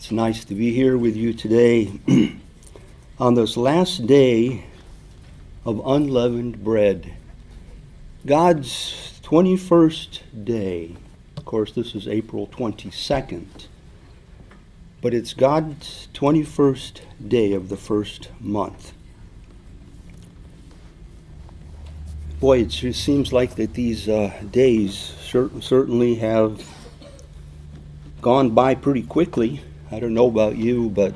It's nice to be here with you today on this last day of unleavened bread. God's 21st day. Of course, this is April 22nd. But it's God's 21st day of the first month. Boy, it just seems like that these days certainly have gone by pretty quickly. I don't know about you, but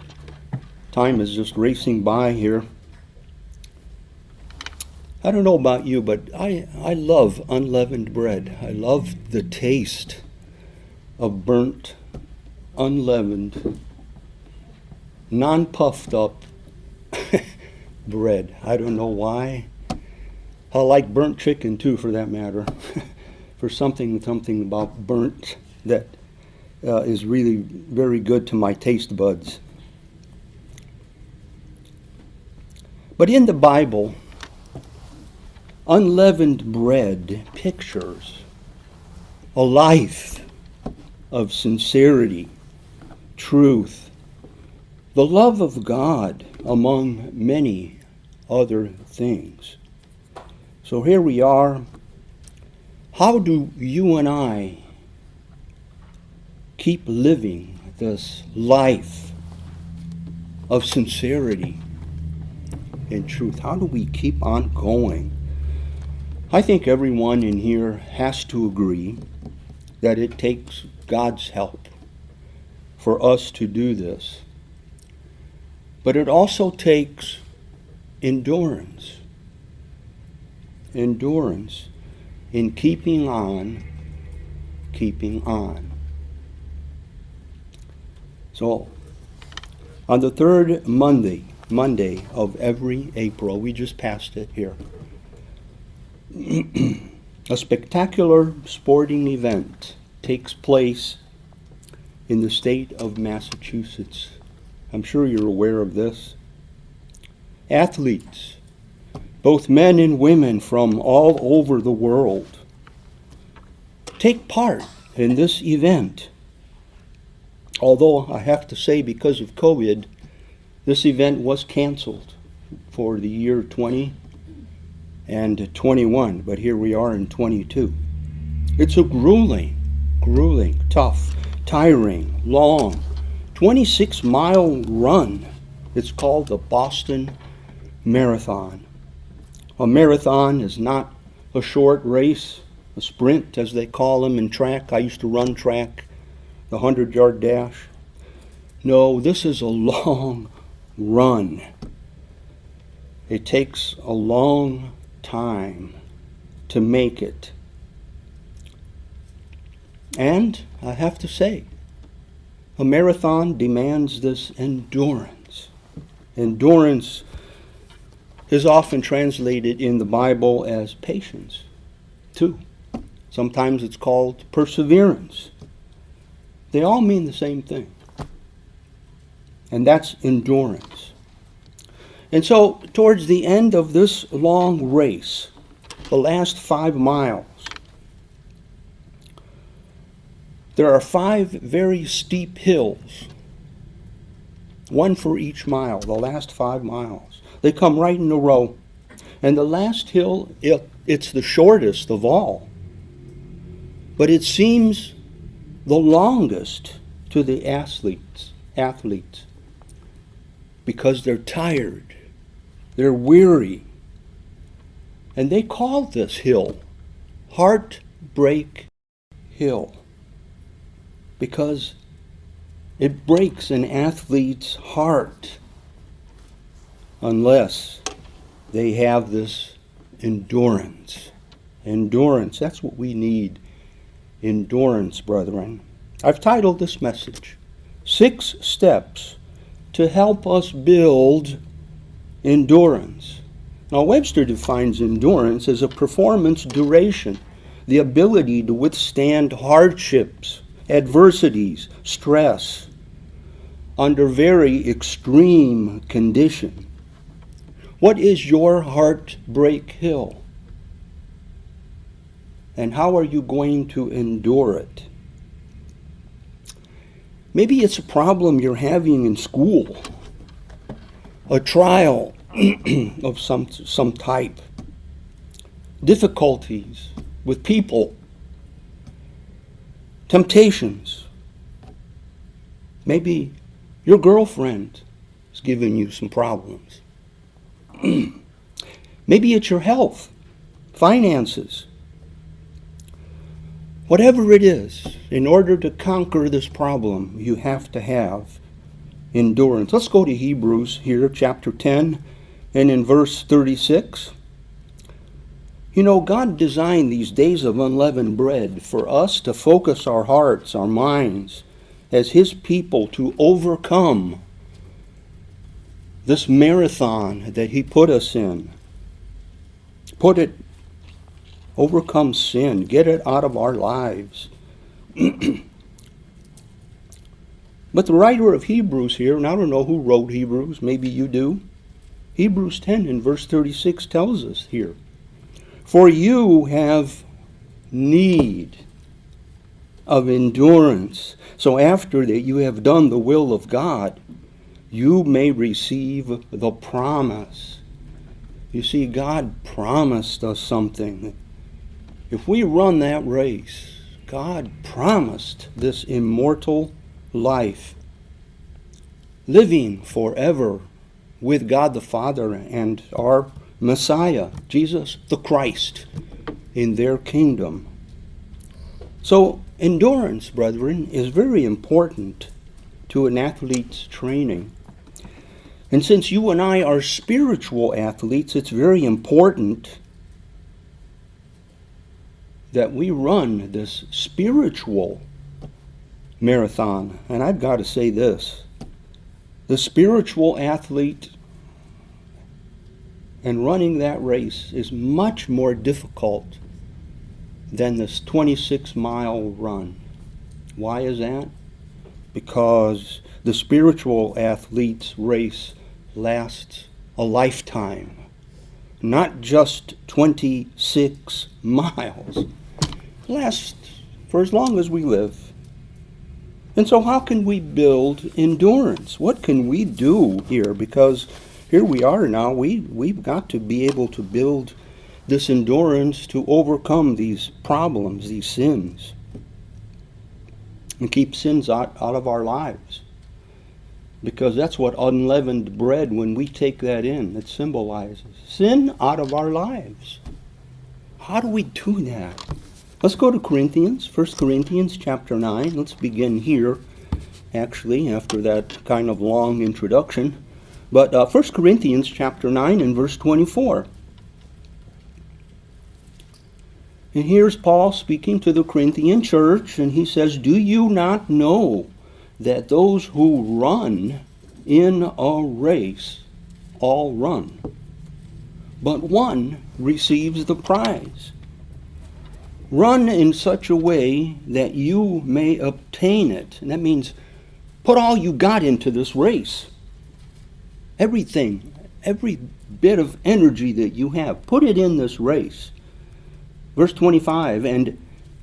time is just racing by here. I don't know about you, but I love unleavened bread. I love the taste of burnt, unleavened, non-puffed up bread. I don't know why. I like burnt chicken too, for that matter. For something about burnt that is really very good to my taste buds. But in the Bible, unleavened bread pictures a life of sincerity, truth, the love of God, among many other things. So here we are. How do you and I keep living this life of sincerity and truth? How do we keep on going? I think everyone in here has to agree that it takes God's help for us to do this. But it also takes endurance. Endurance in keeping on. So, on the third Monday of every April, we just passed it here, a spectacular sporting event takes place in the state of Massachusetts. I'm sure you're aware of this. Athletes, both men and women from all over the world, take part in this event. Although I have to say, because of COVID, this event was canceled for the year 20 and 21, but here we are in 22. It's a grueling, tough, tiring, long, 26-mile run. It's called the Boston Marathon. A marathon is not a short race, a sprint as they call them in track. I used to run track, the 100-yard dash. No, this is a long run. It takes a long time to make it. And I have to say, a marathon demands this endurance. Endurance is often translated in the Bible as patience, too. Sometimes it's called perseverance. They all mean the same thing. And that's endurance. And so, towards the end of this long race, the last 5 miles, there are 5 very steep hills, one for each mile, the last 5 miles. They come right in a row. And the last hill, it's the shortest of all. But it seems the longest to the athletes, because they're tired, they're weary. And they call this hill Heartbreak Hill, because it breaks an athlete's heart unless they have this endurance. Endurance, that's what we need. Endurance, brethren. I've titled this message, 6 Steps to Help Us Build Endurance. Now, Webster defines endurance as a performance duration, the ability to withstand hardships, adversities, stress, under very extreme condition. What is your heartbreak hill? And how are you going to endure it? Maybe it's a problem you're having in school, a trial of some type, difficulties with people, temptations. Maybe your girlfriend is giving you some problems. Maybe it's your health, finances. Whatever it is, in order to conquer this problem, you have to have endurance. Let's go to Hebrews here, chapter 10, and in verse 36. You know, God designed these days of unleavened bread for us to focus our hearts, our minds, as His people to overcome this marathon that He put us in. Overcome sin, get it out of our lives. But the writer of Hebrews here, and I don't know who wrote Hebrews, maybe you do. Hebrews 10 in verse 36 tells us here, for you have need of endurance, so after that you have done the will of God, you may receive the promise. You see, God promised us something. If we run that race, God promised this immortal life, living forever with God the Father and our Messiah, Jesus the Christ, in their kingdom. So endurance, brethren, is very important to an athlete's training. And since you and I are spiritual athletes, it's very important that we run this spiritual marathon. And I've got to say this, the spiritual athlete and running that race is much more difficult than this 26-mile run. Why is that? Because the spiritual athlete's race lasts a lifetime, not just 26 miles. It lasts for as long as we live. And so how can we build endurance? What can we do here? Because here we are now, we've got to be able to build this endurance to overcome these problems, these sins, and keep sins out of our lives. Because that's what unleavened bread, when we take that in, it symbolizes sin out of our lives. How do we do that? Let's go to Corinthians, 1 Corinthians chapter 9. Let's begin here, actually, after that kind of long introduction. But 1 Corinthians chapter 9 and verse 24. And here's Paul speaking to the Corinthian church, and he says, do you not know that those who run in a race all run, but one receives the prize? Run in such a way that you may obtain it. And that means put all you got into this race. Everything, every bit of energy that you have, put it in this race. Verse 25, and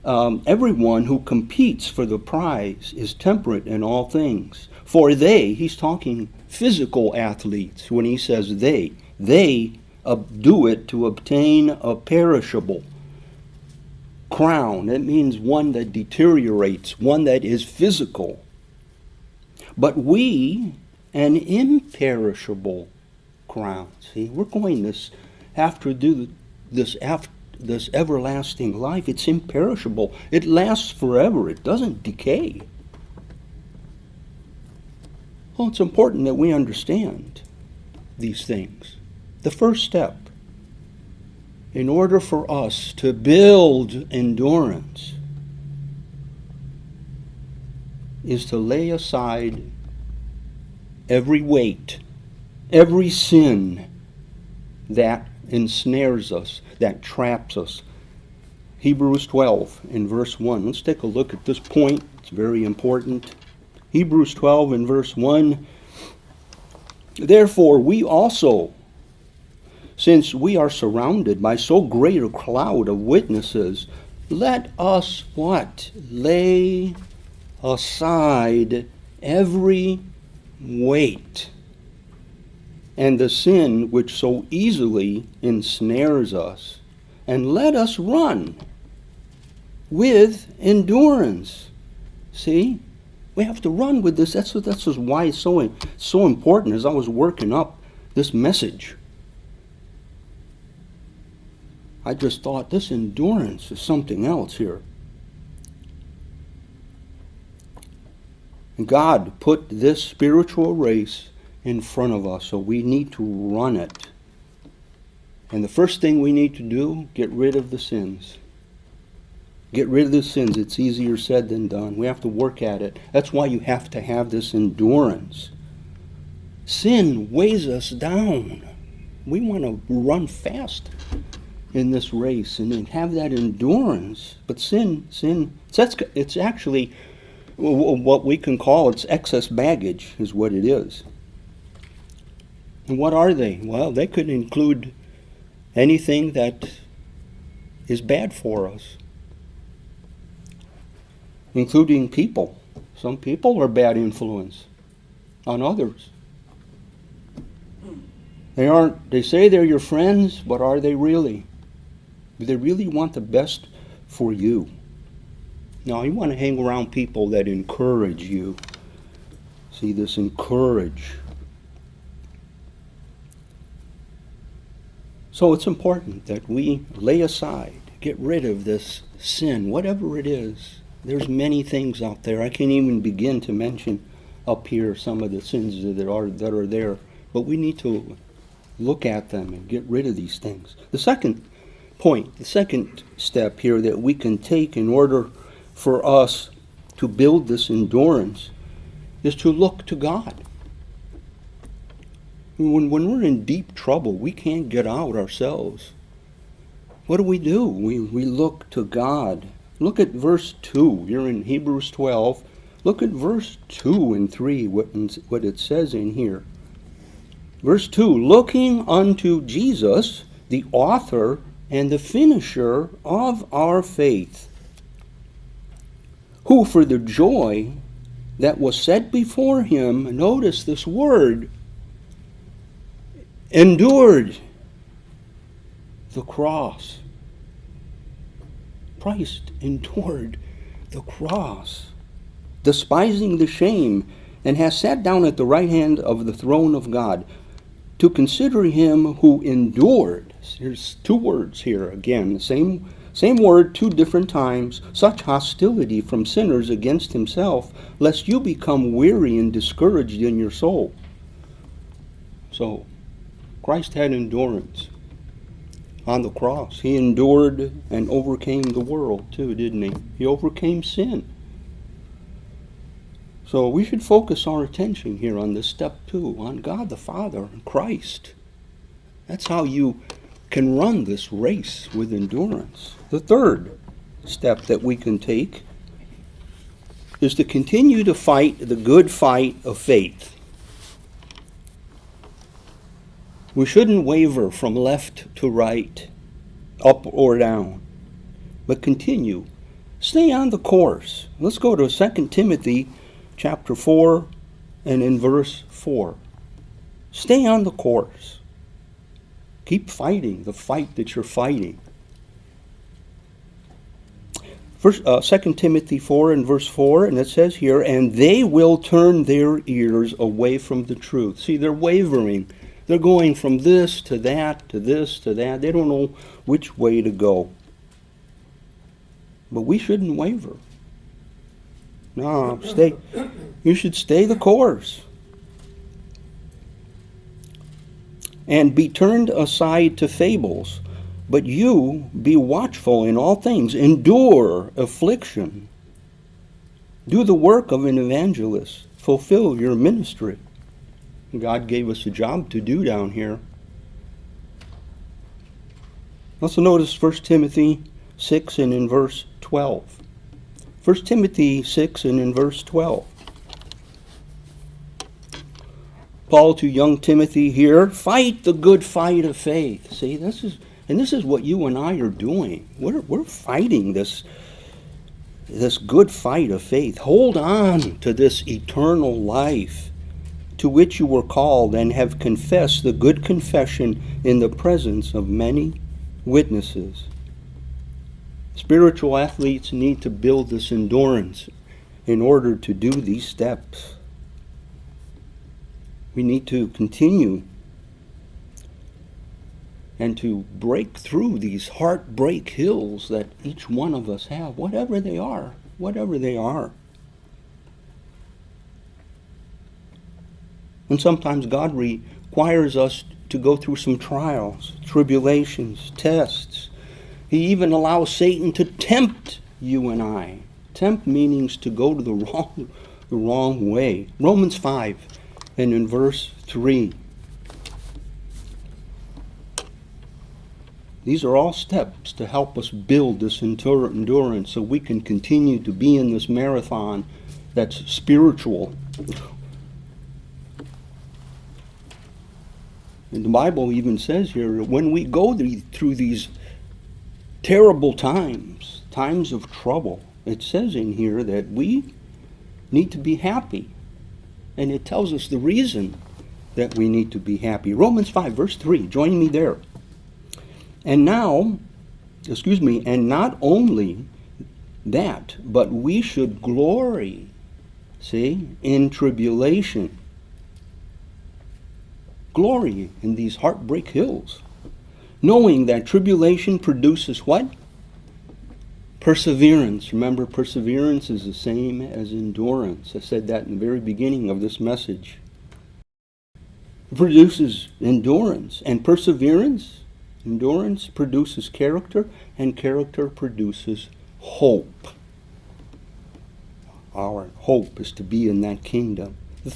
everyone who competes for the prize is temperate in all things. For he's talking physical athletes when he says they do it to obtain a perishable crown. It means one that deteriorates, one that is physical. But we, an imperishable crown. See, we're going to have to do this everlasting life. It's imperishable. It lasts forever. It doesn't decay. Well, it's important that we understand these things. The first step, in order for us to build endurance, is to lay aside every weight, every sin that ensnares us, that traps us. Hebrews 12 in verse 1. Let's take a look at this point. It's very important. Hebrews 12 in verse 1. Therefore we also, since we are surrounded by so great a cloud of witnesses, let us what? Lay aside every weight and the sin which so easily ensnares us, and let us run with endurance. See? We have to run with this. That's why it's so important as I was working up this message. I just thought this endurance is something else here. And God put this spiritual race in front of us, so we need to run it. And the first thing we need to do, get rid of the sins. Get rid of the sins. It's easier said than done. We have to work at it. That's why you have to have this endurance. Sin weighs us down. We want to run fast in this race and then have that endurance. But sin, it's actually what we can call it's excess baggage is what it is. And what are they? Well, they could include anything that is bad for us, including people. Some people are bad influence on others. They say they're your friends, but are they really? Do they really want the best for you? No, you want to hang around people that encourage you. See, this encourage. So it's important that we lay aside, get rid of this sin, whatever it is. There's many things out there. I can't even begin to mention up here some of the sins that are there. But we need to look at them and get rid of these things. The second point, the second step here that we can take in order for us to build this endurance is to look to God. When we're in deep trouble, we can't get out ourselves. What do? We look to God. Look at verse 2. You're in Hebrews 12. Look at verse 2 and 3, what it says in here. Verse 2, looking unto Jesus, the author and the finisher of our faith, who for the joy that was set before him, notice this word, endured the cross. Christ endured the cross, despising the shame, and has sat down at the right hand of the throne of God. To consider him who endured, here's two words here again, the same word two different times, such hostility from sinners against himself, lest you become weary and discouraged in your soul. So, Christ had endurance on the cross. He endured and overcame the world too, didn't he? He overcame sin. So we should focus our attention here on this step 2, on God the Father and Christ. That's how you can run this race with endurance. The third step that we can take is to continue to fight the good fight of faith. We shouldn't waver from left to right, up or down, but continue. Stay on the course. Let's go to 2 Timothy chapter 4 and in verse 4. Stay on the course. Keep fighting the fight that you're fighting. 2 Timothy 4 and verse 4, and it says here, and they will turn their ears away from the truth. See, they're wavering. They're going from this to that, to this to that. They don't know which way to go. But we shouldn't waver. No, you should stay the course. And be turned aside to fables. But you be watchful in all things. Endure affliction. Do the work of an evangelist. Fulfill your ministry. God gave us a job to do down here. Also notice 1 Timothy 6 and in verse 12. 1 Timothy 6 and in verse 12. Paul to young Timothy here, fight the good fight of faith. See, this is what you and I are doing. We're fighting this this good fight of faith. Hold on to this eternal life to which you were called and have confessed the good confession in the presence of many witnesses. Spiritual athletes need to build this endurance in order to do these steps. We need to continue and to break through these heartbreak hills that each one of us have, whatever they are, whatever they are. And sometimes God requires us to go through some trials, tribulations, tests. He even allows Satan to tempt you and I. Tempt means to go to the wrong way. Romans 5 and in verse 3. These are all steps to help us build this endurance so we can continue to be in this marathon that's spiritual. And the Bible even says here, when we go through these terrible times, times of trouble, it says in here that we need to be happy. And it tells us the reason that we need to be happy. Romans 5, verse 3, join me there. And not only that, but we should glory, in tribulation. Glory in these heartbreak hills, knowing that tribulation produces what? Perseverance. Remember, perseverance is the same as endurance. I said that in the very beginning of this message. It produces endurance, and endurance produces character, and character produces hope. Our hope is to be in that kingdom. The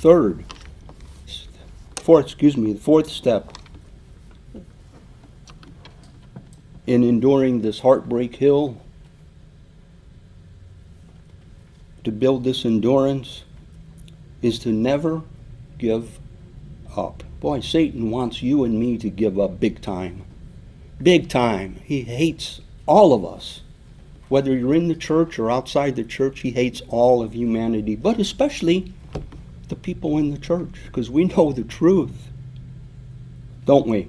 fourth step in enduring this heartbreak hill, to build this endurance, is to never give up. Boy, Satan wants you and me to give up big time. Big time. He hates all of us. Whether you're in the church or outside the church, he hates all of humanity, but especially the people in the church, because we know the truth, don't we?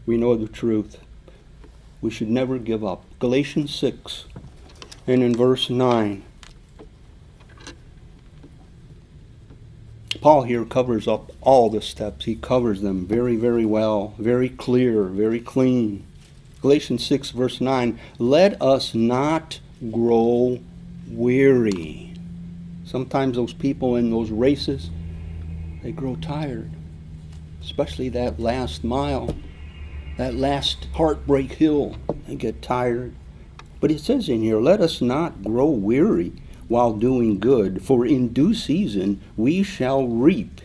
We know the truth. We should never give up. Galatians 6 and in verse 9. Paul here covers up all the steps. He covers them very, very well, very clear, very clean. Galatians 6 verse 9, let us not grow weary. Sometimes those people in those races, they grow tired, especially that last mile, that last heartbreak hill. They get tired. But it says in here, let us not grow weary while doing good, for in due season we shall reap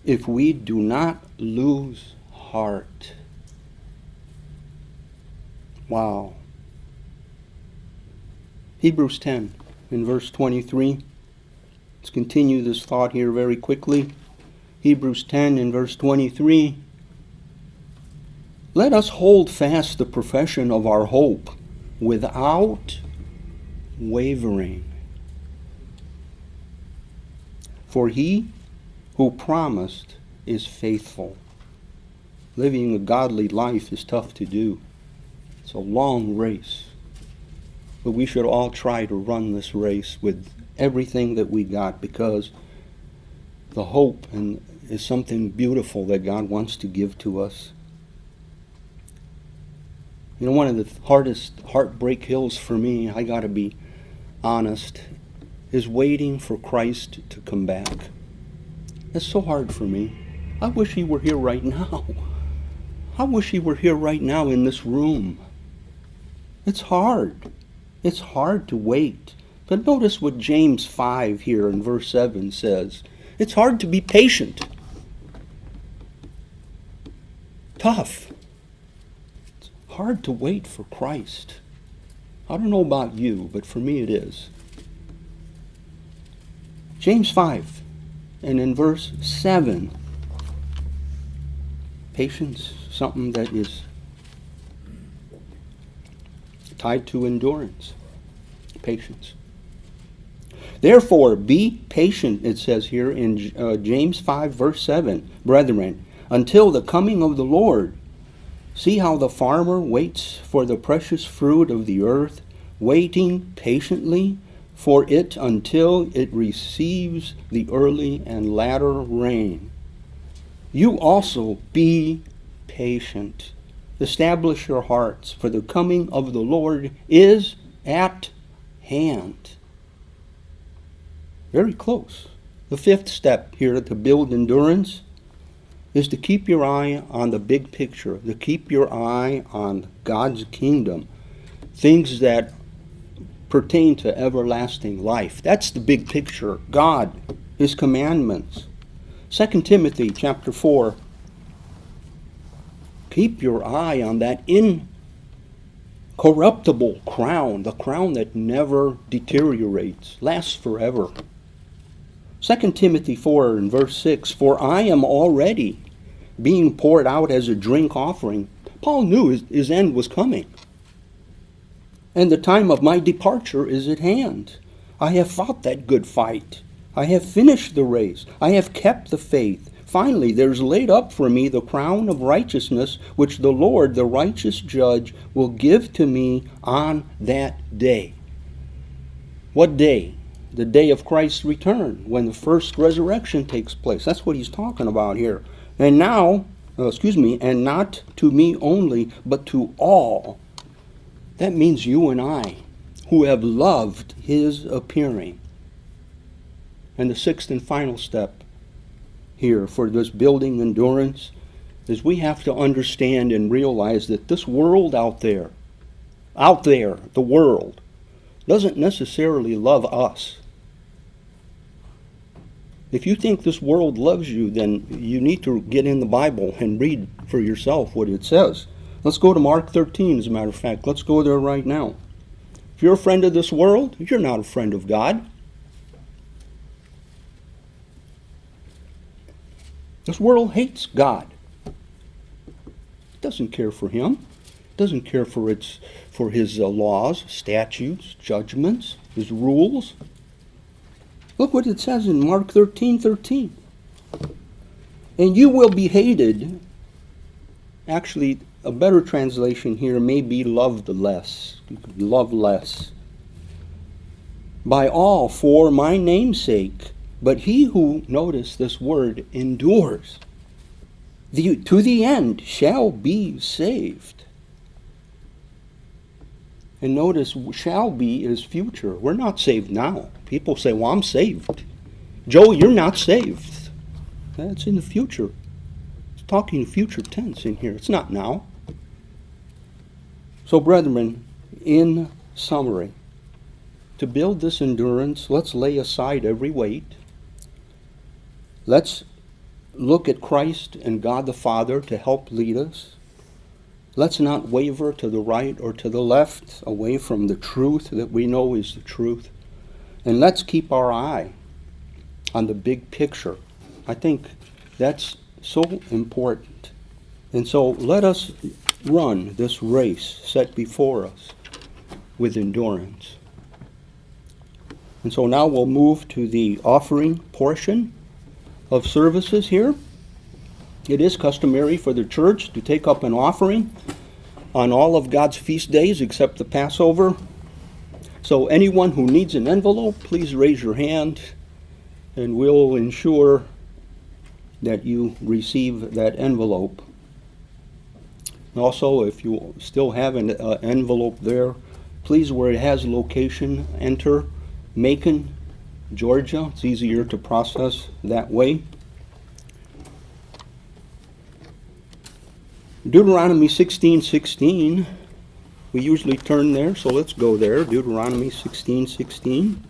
if we do not lose heart. Wow. Hebrews 10 in verse 23. Let's continue this thought here very quickly. Hebrews 10 in verse 23. Let us hold fast the profession of our hope without wavering. For he who promised is faithful. Living a godly life is tough to do. It's a long race. But we should all try to run this race with everything that we got, because the hope is something beautiful that God wants to give to us. You know, one of the hardest heartbreak hills for me, I got to be honest, is waiting for Christ to come back. That's so hard for me. I wish he were here right now. I wish he were here right now in this room. It's hard. It's hard to wait. But notice what James 5 here in verse 7 says. It's hard to be patient. Tough. It's hard to wait for Christ. I don't know about you, but for me it is. James 5 and in verse 7. Patience, something that is tied to endurance. Patience. Therefore, be patient, it says here in James 5, verse 7, brethren, until the coming of the Lord. See how the farmer waits for the precious fruit of the earth, waiting patiently for it until it receives the early and latter rain. You also be patient. Establish your hearts, for the coming of the Lord is at hand. Very close. The fifth step here to build endurance is to keep your eye on the big picture, to keep your eye on God's kingdom, things that pertain to everlasting life. That's the big picture. God, His commandments. 2 Timothy chapter 4. Keep your eye on that incorruptible crown, the crown that never deteriorates, lasts forever. 2 Timothy 4 and verse 6, for I am already being poured out as a drink offering. Paul knew his end was coming. And the time of my departure is at hand. I have fought that good fight. I have finished the race. I have kept the faith. Finally, there's laid up for me the crown of righteousness, which the Lord, the righteous judge, will give to me on that day. What day? The day of Christ's return, when the first resurrection takes place. That's what he's talking about here. And now, and not to me only, but to all. That means you and I, who have loved his appearing. And the sixth and final step here for this building endurance is we have to understand and realize that this world out there, the world, doesn't necessarily love us. If you think this world loves you, then you need to get in the Bible and read for yourself what it says. Let's go to Mark 13, as a matter of fact. Let's go there right now. If you're a friend of this world, you're not a friend of God. This world hates God. It doesn't care for him. It doesn't care for his laws, statutes, judgments, his rules. Look what it says in Mark 13:13. And you will be hated. Actually, a better translation here may be loved less. Love less. By all for my name's sake. But he who, notice this word, endures to the end shall be saved. And notice, shall be is future. We're not saved now. People say, well, I'm saved. Joe, you're not saved. That's in the future. It's talking future tense in here. It's not now. So, brethren, in summary, to build this endurance, let's lay aside every weight. Let's look at Christ and God the Father to help lead us. Let's not waver to the right or to the left, away from the truth that we know is the truth. And let's keep our eye on the big picture. I think that's so important. And so let us run this race set before us with endurance. And so now we'll move to the offering portion of services here. It is customary for the church to take up an offering on all of God's feast days except the Passover. So anyone who needs an envelope, please raise your hand and we'll ensure that you receive that envelope. Also, if you still have an envelope there, please, where it has location, enter Macon, Georgia. It's easier to process that way. Deuteronomy 16:16. We usually turn there, so let's go there. Deuteronomy 16:16.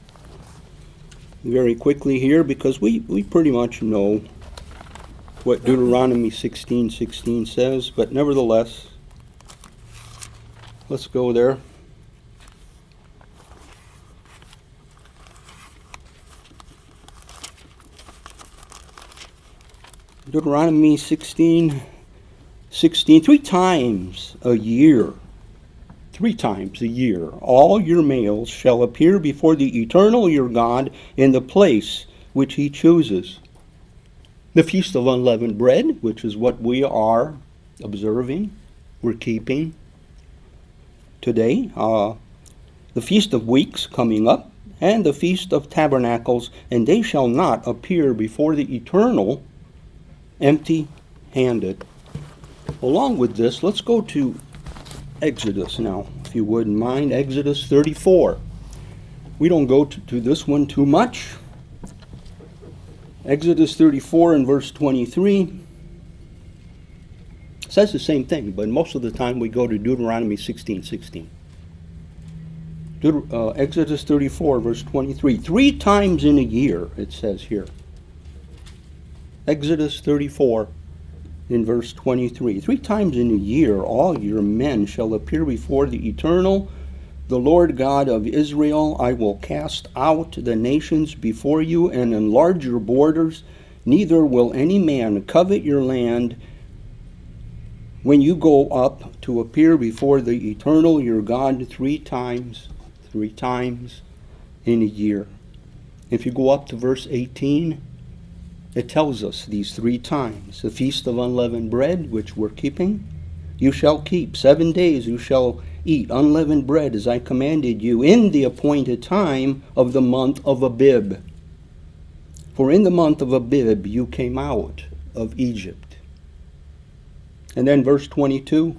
Very quickly here, because we pretty much know what Deuteronomy 16:16 says, but nevertheless, let's go there. Deuteronomy 16:16, 3 times a year 3 times a year, all your males shall appear before the Eternal your God in the place which he chooses. The Feast of Unleavened Bread, which is what we are observing, we're keeping today. The Feast of Weeks coming up, and the Feast of Tabernacles, and they shall not appear before the Eternal empty-handed. Along with this, let's go to Exodus now, if you wouldn't mind. Exodus 34. We don't go to this one too much. Exodus 34 and verse 23 says the same thing, but most of the time we go to Deuteronomy 16:16. Exodus 34 verse 23. 3 times in a year, it says here. Exodus 34 in verse 23. 3 times in a year all your men shall appear before the Eternal, the Lord God of Israel. I will cast out the nations before you and enlarge your borders. Neither will any man covet your land when you go up to appear before the Eternal your God 3 times in a year. If you go up to verse 18, it tells us these 3 times. The Feast of Unleavened Bread, which we're keeping, you shall keep. 7 days you shall eat unleavened bread as I commanded you in the appointed time of the month of Abib. For in the month of Abib you came out of Egypt. And then verse 22,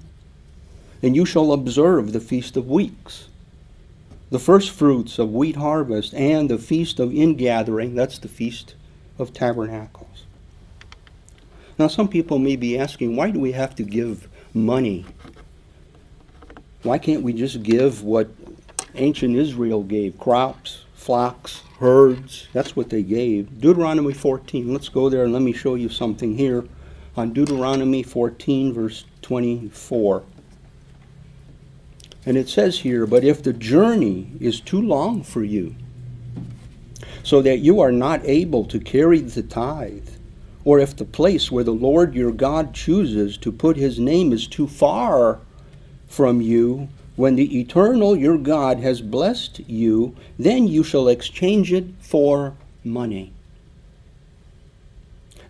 and you shall observe the Feast of Weeks, the first fruits of wheat harvest, and the Feast of Ingathering, that's the Feast of Tabernacles. Now some people may be asking, why do we have to give money? Why can't we just give what ancient Israel gave? Crops, flocks, herds. That's what they gave. Deuteronomy 14. Let's go there and let me show you something here on Deuteronomy 14 verse 24. And it says here, but if the journey is too long for you, so that you are not able to carry the tithe, or if the place where the Lord your God chooses to put his name is too far from you, when the Eternal your God has blessed you, then you shall exchange it for money.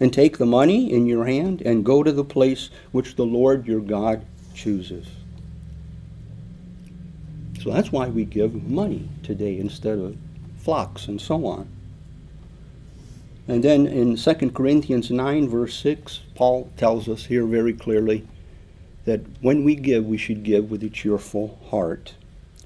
And take the money in your hand and go to the place which the Lord your God chooses. So that's why we give money today instead of flocks and so on. And then in 2 Corinthians 9 verse 6, Paul tells us here very clearly that when we give, we should give with a cheerful heart.